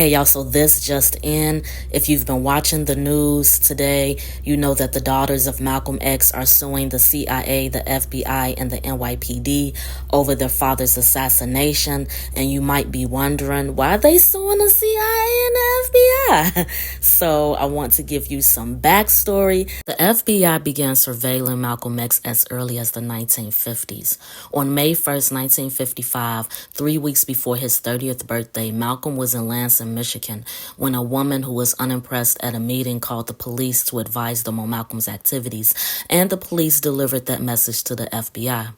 Okay, y'all, so this just in. If you've been watching the news today, you know that the daughters of Malcolm X are suing the CIA, the FBI, and the NYPD over their father's assassination. And you might be wondering, why are they suing the CIA and the FBI? So I want to give you some backstory. The FBI began surveilling Malcolm X as early as the 1950s. On May 1st, 1955, 3 weeks before his 30th birthday, Malcolm was in Lansing, Michigan, when a woman who was unimpressed at a meeting called the police to advise them on Malcolm's activities, and the police delivered that message to the FBI.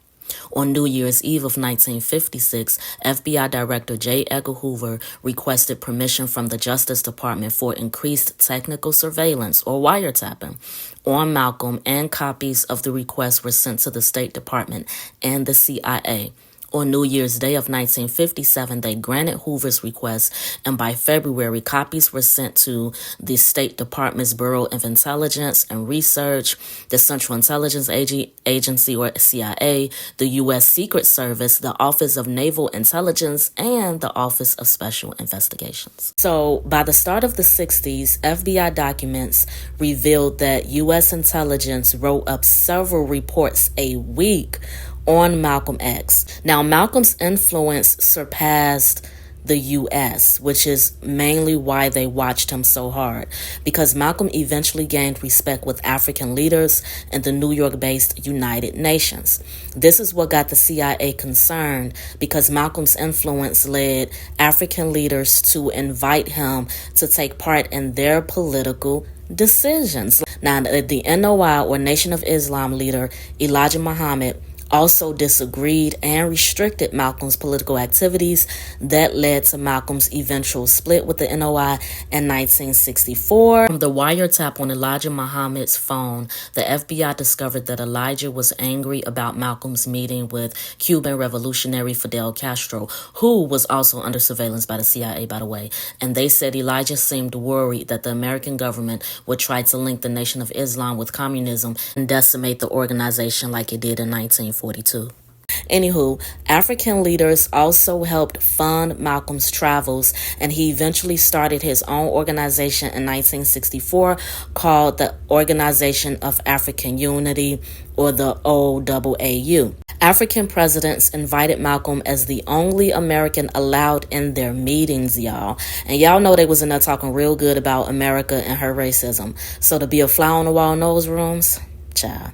On New Year's Eve of 1956, FBI Director J. Edgar Hoover requested permission from the Justice Department for increased technical surveillance, or wiretapping, on Malcolm, and copies of the request were sent to the State Department and the CIA. On New Year's Day of 1957, they granted Hoover's request, and by February, copies were sent to the State Department's Bureau of Intelligence and Research, the Central Intelligence Agency, or CIA, the U.S. Secret Service, the Office of Naval Intelligence, and the Office of Special Investigations. So, by the start of the 60s, FBI documents revealed that U.S. intelligence wrote up several reports a week on Malcolm X. Now, Malcolm's influence surpassed the U.S., which is mainly why they watched him so hard, because Malcolm eventually gained respect with African leaders in the New York-based United Nations. This is what got the CIA concerned, because Malcolm's influence led African leaders to invite him to take part in their political decisions. Now, the NOI, or Nation of Islam leader Elijah Muhammad, also disagreed and restricted Malcolm's political activities. That led to Malcolm's eventual split with the NOI in 1964. From the wiretap on Elijah Muhammad's phone, the FBI discovered that Elijah was angry about Malcolm's meeting with Cuban revolutionary Fidel Castro, who was also under surveillance by the CIA, by the way. And they said Elijah seemed worried that the American government would try to link the Nation of Islam with communism and decimate the organization like it did in 1942. Anywho, African leaders also helped fund Malcolm's travels, and he eventually started his own organization in 1964 called the Organization of African Unity, or the OAAU. African presidents invited Malcolm as the only American allowed in their meetings, y'all. And y'all know they was in there talking real good about America and her racism. So to be a fly on the wall in those rooms, child.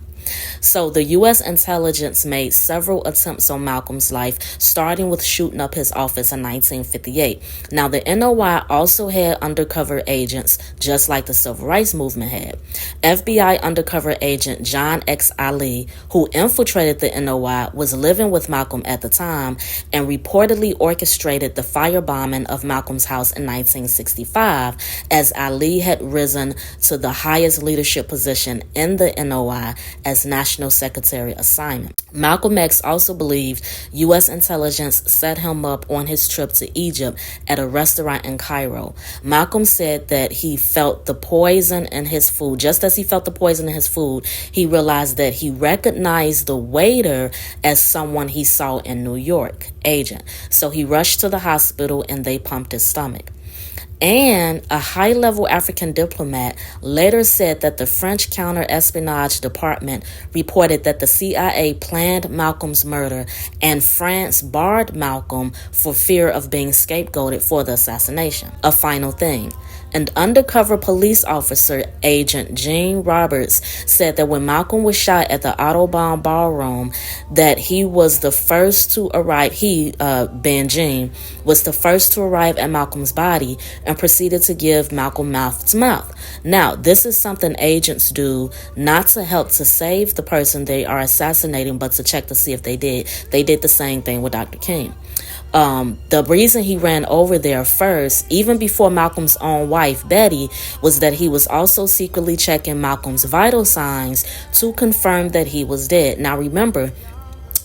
So the U.S. intelligence made several attempts on Malcolm's life, starting with shooting up his office in 1958. Now, the NOI also had undercover agents, just like the Civil Rights Movement had. FBI undercover agent John X. Ali, who infiltrated the NOI, was living with Malcolm at the time and reportedly orchestrated the firebombing of Malcolm's house in 1965, as Ali had risen to the highest leadership position in the NOI as National Secretary assignment. Malcolm X also believed U.S. intelligence set him up on his trip to Egypt at a restaurant in Cairo. Malcolm said that he felt the poison in his food. Just as he felt the poison in his food, he realized that he recognized the waiter as someone he saw in New York, agent. So he rushed to the hospital and they pumped his stomach. And a high-level African diplomat later said that the French counter-espionage department reported that the CIA planned Malcolm's murder, and France barred Malcolm for fear of being scapegoated for the assassination. A final thing. An undercover police officer, Agent Gene Roberts, said that when Malcolm was shot at the Autobahn Ballroom, that he was the first to arrive. Ben Gene, was the first to arrive at Malcolm's body and proceeded to give Malcolm mouth to mouth. Now, this is something agents do not to help to save the person they are assassinating, but to check to see if they did. They did the same thing with Dr. King. The reason he ran over there first, even before Malcolm's own wife, Betty, was that he was also secretly checking Malcolm's vital signs to confirm that he was dead. Now, remember,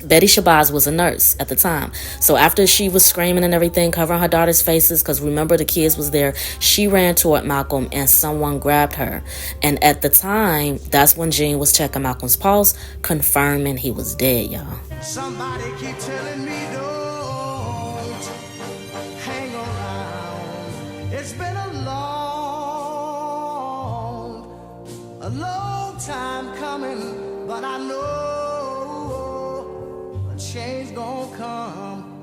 Betty Shabazz was a nurse at the time. So after she was screaming and everything, covering her daughter's faces, because remember the kids was there, she ran toward Malcolm and someone grabbed her. And at the time, that's when Gene was checking Malcolm's pulse, confirming he was dead, y'all. Somebody keep telling me don't hang around. It's been a long time coming, but I know a change gonna come.